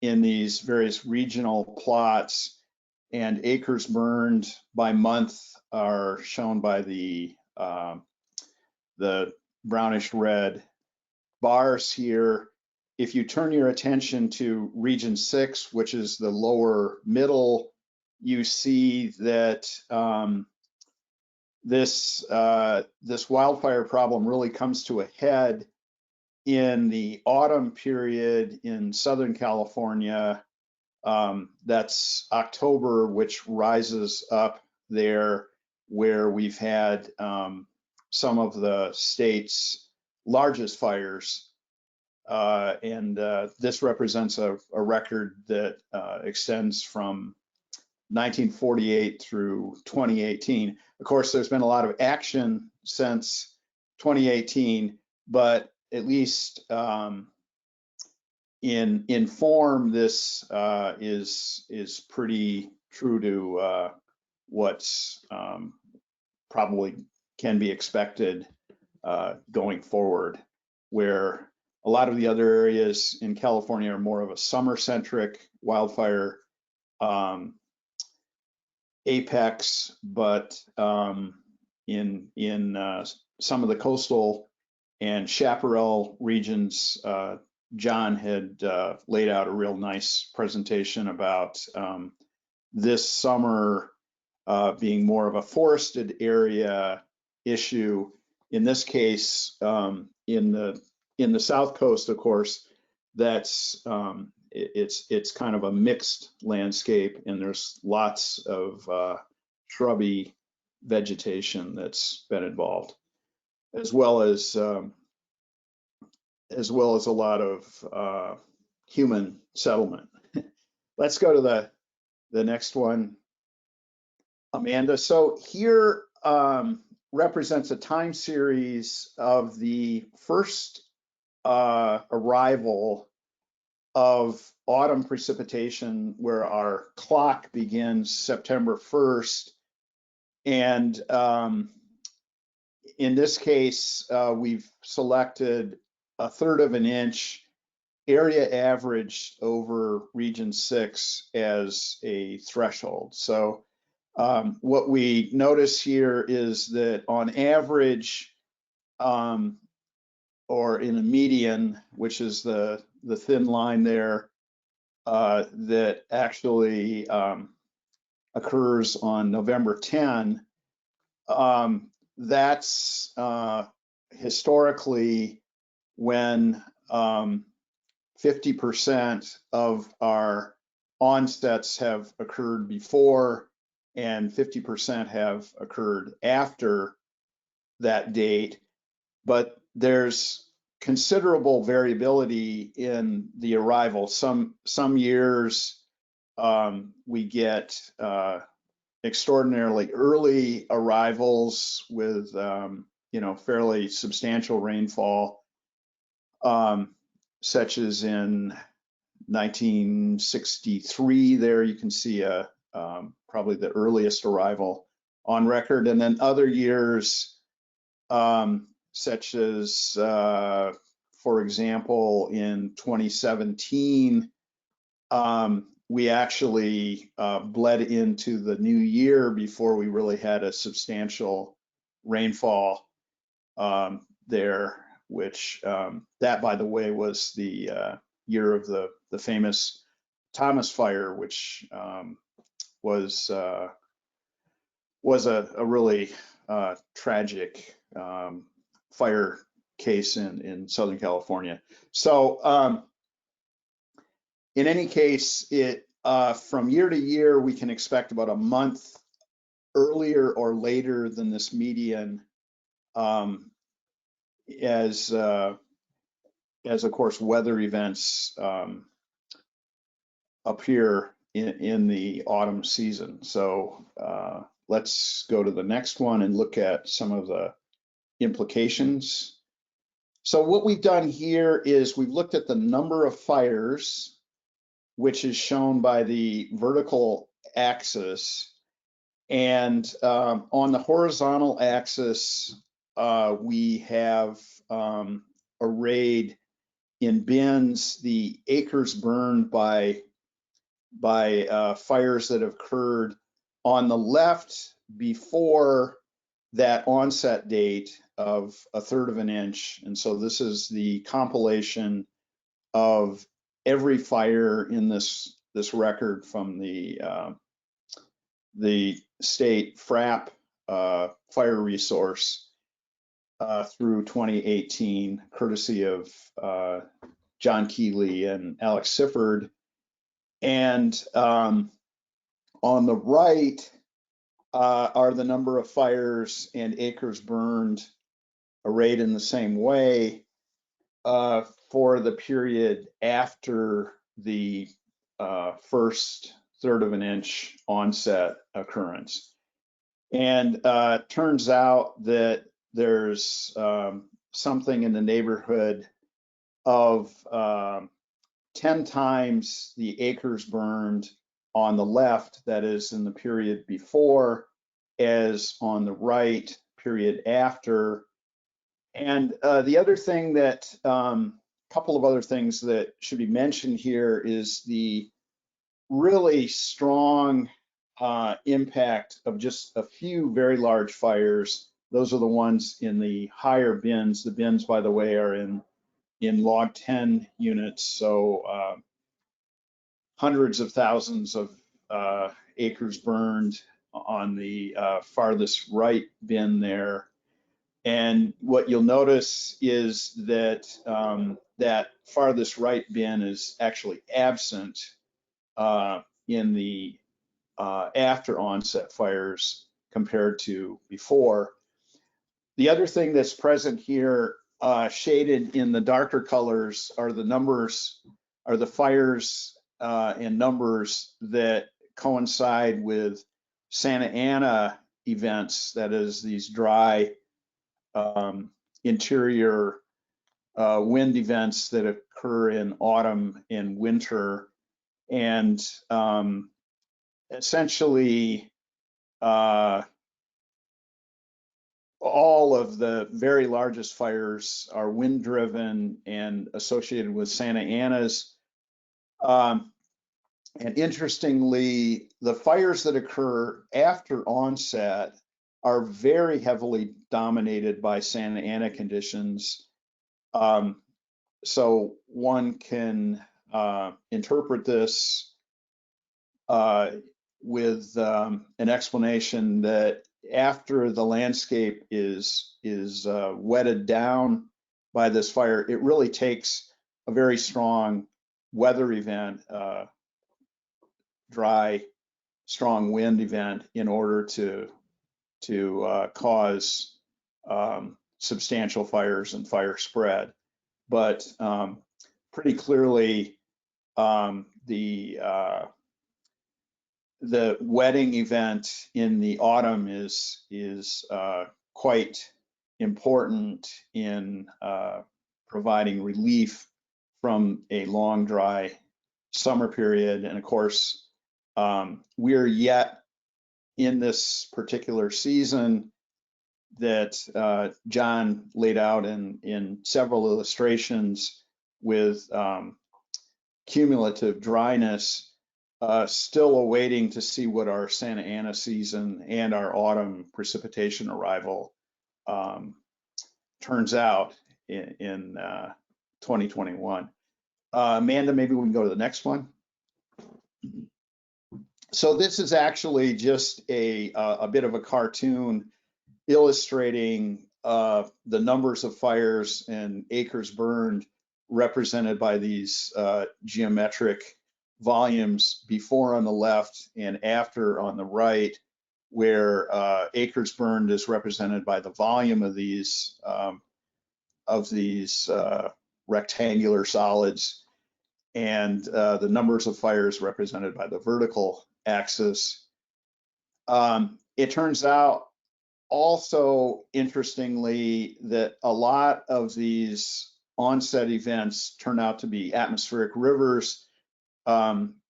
in these various regional plots, and acres burned by month are shown by the brownish red bars here. If you turn your attention to Region 6, which is the lower middle, you see that this wildfire problem really comes to a head in the autumn period in Southern California. That's October, which rises up there, where we've had some of the state's largest fires. And this represents a record that extends from 1948 through 2018. Of course, there's been a lot of action since 2018, but at least in form, this is pretty true to what's probably can be expected going forward, where a lot of the other areas in California are more of a summer-centric wildfire apex, but in some of the coastal and chaparral regions, John had laid out a real nice presentation about this summer being more of a forested area issue. In this case, in the South Coast, of course, that's it's kind of a mixed landscape, and there's lots of shrubby vegetation that's been involved, as well as a lot of human settlement. Let's go to the next one, Amanda. So here represents a time series of the first arrival of autumn precipitation, where our clock begins September 1st. And in this case, we've selected 1/3 of an inch area averaged over Region 6 as a threshold. So what we notice here is that on average, or in a median, which is the thin line there, that actually occurs on November 10, that's historically when 50% of our onsets have occurred before and 50% have occurred after that date, but there's considerable variability in the arrival. Some years we get extraordinarily early arrivals with fairly substantial rainfall, such as in 1963. There you can see probably the earliest arrival on record, and then other years such as, for example, in 2017, we actually bled into the new year before we really had a substantial rainfall there, which that, by the way, was the year of the famous Thomas Fire, which was a really tragic fire case in Southern California. So in any case, it from year to year, we can expect about a month earlier or later than this median, as of course weather events appear in the autumn season. So let's go to the next one and look at some of the implications. So what we've done here is we've looked at the number of fires, which is shown by the vertical axis, and on the horizontal axis we have arrayed in bins the acres burned by fires that have occurred on the left before that onset date of 1/3 of an inch. And so this is the compilation of every fire in this record from the state FRAP fire resource through 2018, courtesy of John Keeley and Alex Sifford. And on the right are the number of fires and acres burned arrayed in the same way for the period after the first 1/3 of an inch onset occurrence. And turns out that there's something in the neighborhood of 10 times the acres burned on the left, that is in the period before, as on the right, period after. And the other thing that, couple of other things that should be mentioned here is the really strong impact of just a few very large fires. Those are the ones in the higher bins. The bins, by the way, are in log 10 units, so hundreds of thousands of acres burned on the farthest right bin there. And what you'll notice is that that farthest right bin is actually absent in the after onset fires compared to before. The other thing that's present here, shaded in the darker colors, are the numbers, are the fires and numbers that coincide with Santa Ana events, that is, these dry interior wind events that occur in autumn and winter. And essentially all of the very largest fires are wind driven and associated with Santa Ana's. And interestingly, the fires that occur after onset are very heavily dominated by Santa Ana conditions. So one can interpret this with an explanation that after the landscape is wetted down by this fire, it really takes a very strong weather event, dry, strong wind event, in order to cause substantial fires and fire spread. But pretty clearly, the wetting event in the autumn is quite important in providing relief from a long dry summer period. And of course, we're yet in this particular season that John laid out in several illustrations with cumulative dryness, still awaiting to see what our Santa Ana season and our autumn precipitation arrival turns out in 2021. Amanda, maybe we can go to the next one. So this is actually just a bit of a cartoon illustrating the numbers of fires and acres burned represented by these geometric volumes before on the left and after on the right, where acres burned is represented by the volume of these rectangular solids, and the numbers of fires represented by the vertical axis. It turns out also, interestingly, that a lot of these onset events turn out to be atmospheric rivers,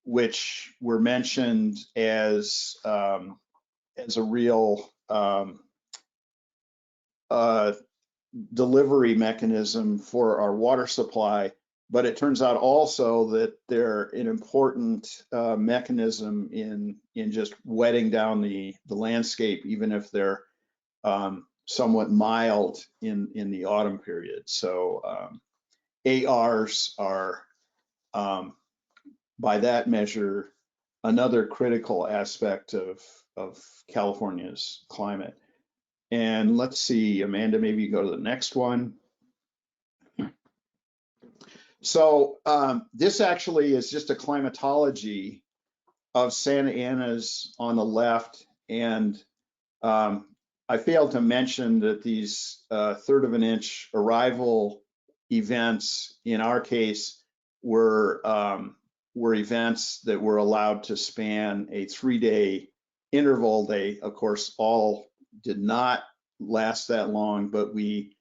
which were mentioned as a real delivery mechanism for our water supply. But it turns out also that they're an important mechanism in just wetting down the landscape, even if they're somewhat mild in the autumn period. So ARs are, by that measure, another critical aspect of California's climate. And let's see, Amanda, maybe you go to the next one. So this actually is just a climatology of Santa Ana's on the left, and I failed to mention that these 1/3 of an inch arrival events in our case were events that were allowed to span a 3-day interval. They, of course, all did not last that long, but we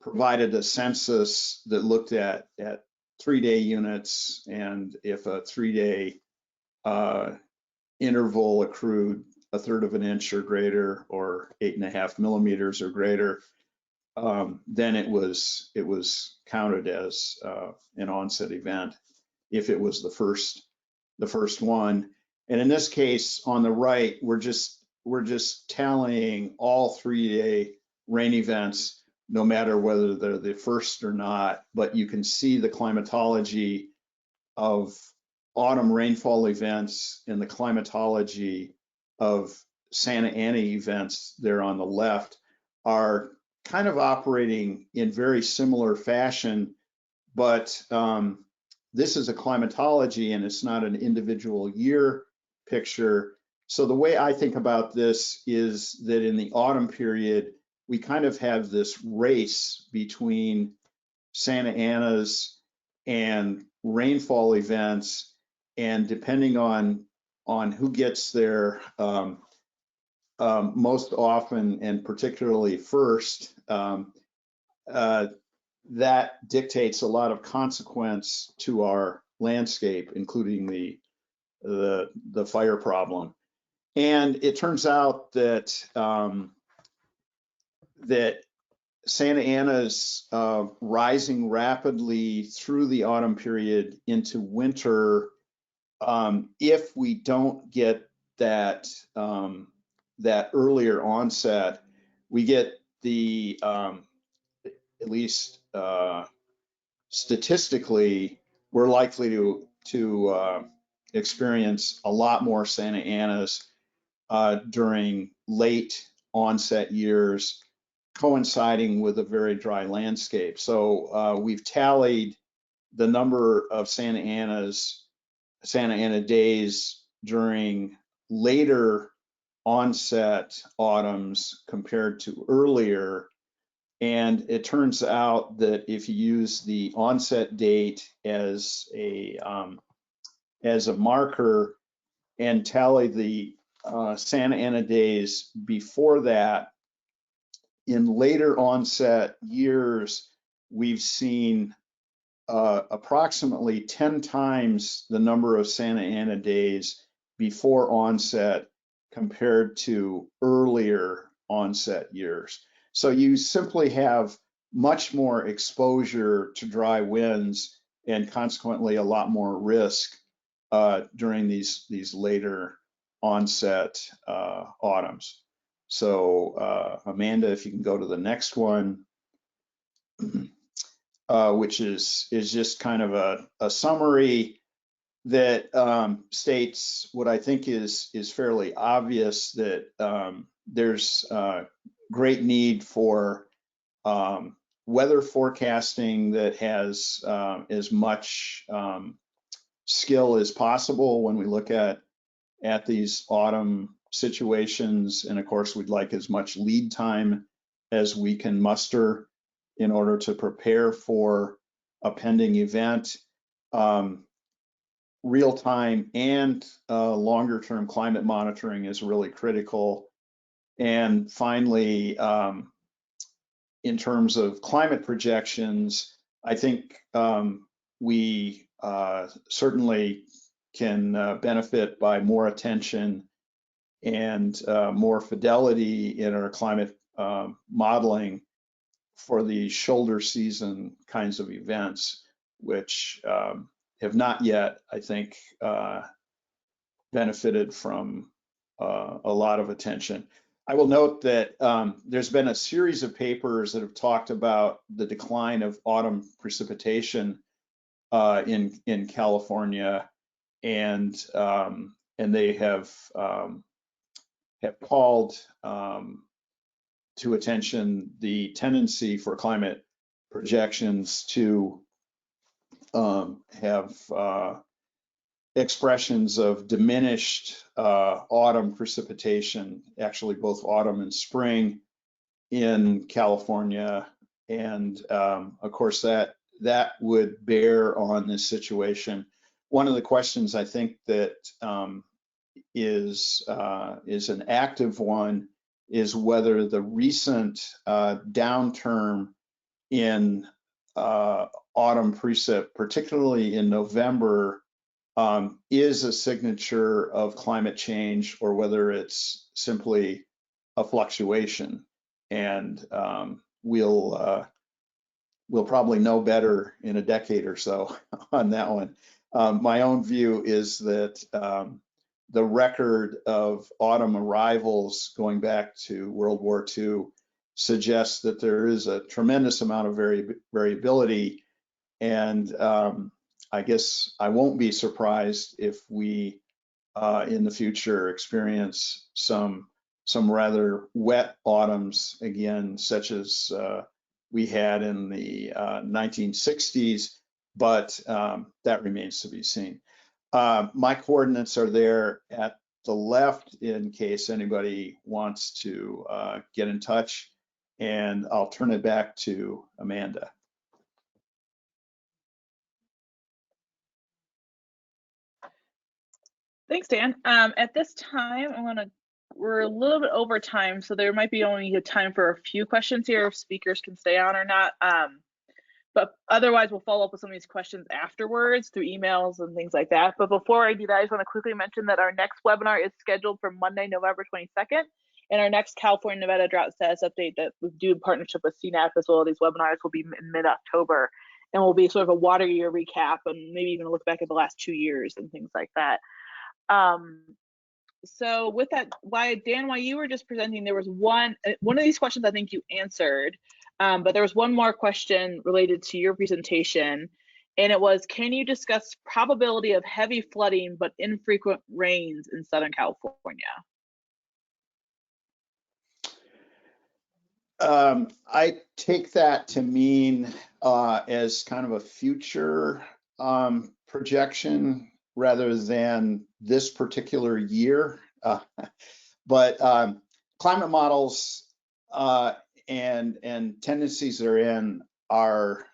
provided a census that looked at 3-day units, and if a 3-day interval accrued 1/3 of an inch or greater, or 8.5 millimeters or greater, then it was counted as an onset event if it was the first one. And in this case, on the right, we're just tallying all 3-day rain events, no matter whether they're the first or not. But you can see the climatology of autumn rainfall events and the climatology of Santa Ana events there on the left are kind of operating in very similar fashion, but this is a climatology and it's not an individual year picture. So the way I think about this is that in the autumn period, we kind of have this race between Santa Ana's and rainfall events, and depending on who gets there most often and particularly first, that dictates a lot of consequence to our landscape, including the fire problem. And it turns out that that Santa Ana's rising rapidly through the autumn period into winter. If we don't get that that earlier onset, we get the at least statistically, we're likely to experience a lot more Santa Anas during late onset years, coinciding with a very dry landscape. So we've tallied the number of Santa Ana days during later onset autumns compared to earlier. And it turns out that if you use the onset date as a marker and tally the Santa Ana days before that, in later onset years, we've seen approximately 10 times the number of Santa Ana days before onset compared to earlier onset years. So you simply have much more exposure to dry winds and consequently a lot more risk during these later onset autumns. So Amanda, if you can go to the next one, which is just kind of a summary that states what I think is fairly obvious, that there's great need for weather forecasting that has as much skill as possible when we look at these autumn situations. And of course, we'd like as much lead time as we can muster in order to prepare for a pending event. Real-time and longer-term climate monitoring is really critical. And finally, in terms of climate projections, I think we certainly can benefit by more attention and more fidelity in our climate modeling for the shoulder season kinds of events, which have not yet, I think, benefited from a lot of attention. I will note that there's been a series of papers that have talked about the decline of autumn precipitation in California, and they have called to attention the tendency for climate projections to have expressions of diminished autumn precipitation, actually both autumn and spring in California. And of course, that would bear on this situation. One of the questions I think that is an active one is whether the recent downturn in autumn precip, particularly in November, is a signature of climate change, or whether it's simply a fluctuation. And we'll probably know better in a decade or so on that one. My own view is that the record of autumn arrivals going back to World War II suggests that there is a tremendous amount of variability, and I guess I won't be surprised if we in the future experience some rather wet autumns again, such as we had in the 1960s, but that remains to be seen. My coordinates are there at the left in case anybody wants to get in touch, and I'll turn it back to Amanda. Thanks, Dan. At this time, we're a little bit over time, so there might be only time for a few questions here if speakers can stay on or not. But otherwise, we'll follow up with some of these questions afterwards through emails and things like that. But before I do that, I just want to quickly mention that our next webinar is scheduled for Monday, November 22nd. And our next California Nevada drought status update that we do in partnership with CNAP, as well as these webinars, will be in mid-October. And will be sort of a water year recap and maybe even look back at the last 2 years and things like that. So with that, Dan, while you were just presenting, there was one of these questions I think you answered, but there was one more question related to your presentation, and it was, can you discuss probability of heavy flooding but infrequent rains in Southern California? I take that to mean as kind of a future projection rather than this particular year. But climate models and tendencies therein are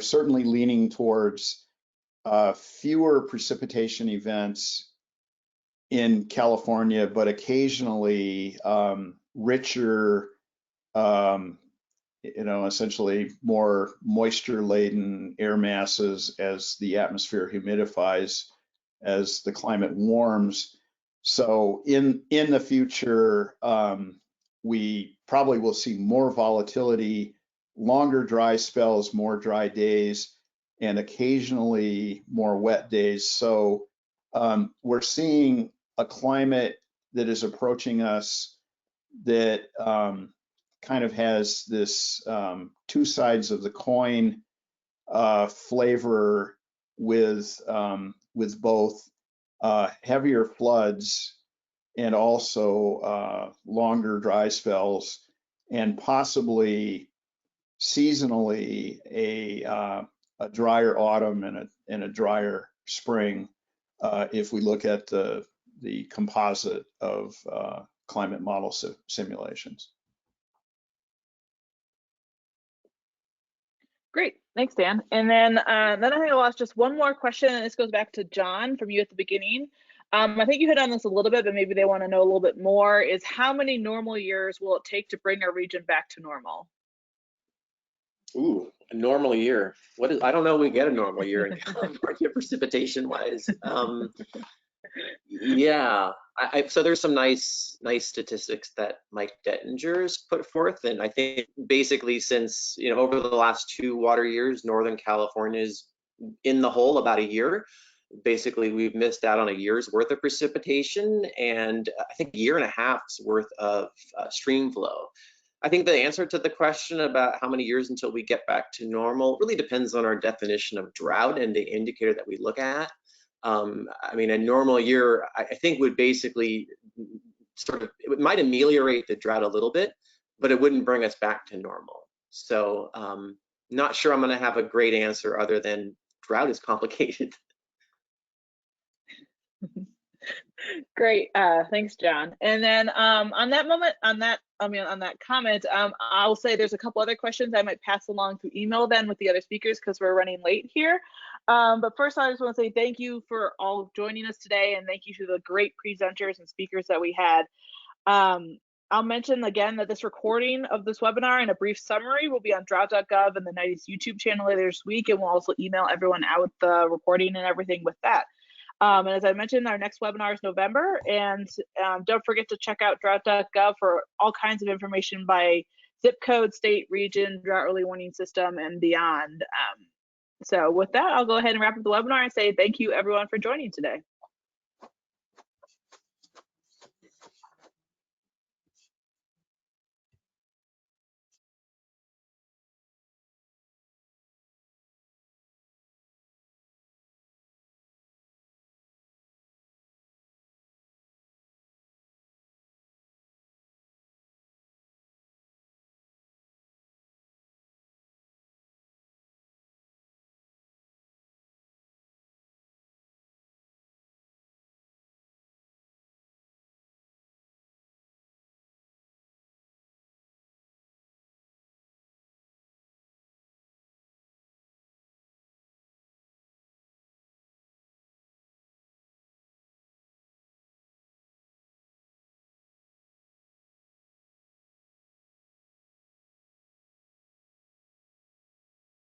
certainly leaning towards fewer precipitation events in California, but occasionally richer, essentially more moisture-laden air masses as the atmosphere humidifies, as the climate warms. So in the future, we probably will see more volatility, longer dry spells, more dry days, and occasionally more wet days. So we're seeing a climate that is approaching us that kind of has this two sides of the coin flavor with both heavier floods and also longer dry spells, and possibly seasonally a drier autumn and a drier spring if we look at the composite of climate model simulations. Great, thanks, Dan. And then I think I'll ask just one more question, and this goes back to John from you at the beginning. I think you hit on this a little bit, but maybe they want to know a little bit more, is how many normal years will it take to bring our region back to normal? Ooh, a normal year. What is, I don't know, we get a normal year in California precipitation wise. Yeah, so there's some nice statistics that Mike Dettinger's put forth, and I think basically since, over the last 2 water years, Northern California's in the hole about a year. Basically, we've missed out on a year's worth of precipitation, and I think a year and a half's worth of stream flow. I think the answer to the question about how many years until we get back to normal really depends on our definition of drought and the indicator that we look at. I mean, a normal year, I think, would basically it might ameliorate the drought a little bit, but it wouldn't bring us back to normal. So not sure I'm going to have a great answer other than drought is complicated. Great, thanks, John. And then on that comment, I'll say there's a couple other questions I might pass along through email then with the other speakers because we're running late here. But first, I just want to say thank you for all joining us today, and thank you to the great presenters and speakers that we had. I'll mention again that this recording of this webinar and a brief summary will be on drought.gov and the NIDIS YouTube channel later this week, and we'll also email everyone out the recording and everything with that. And as I mentioned, our next webinar is November, and don't forget to check out drought.gov for all kinds of information by zip code, state, region, drought early warning system, and beyond. So with that, I'll go ahead and wrap up the webinar and say thank you everyone for joining today.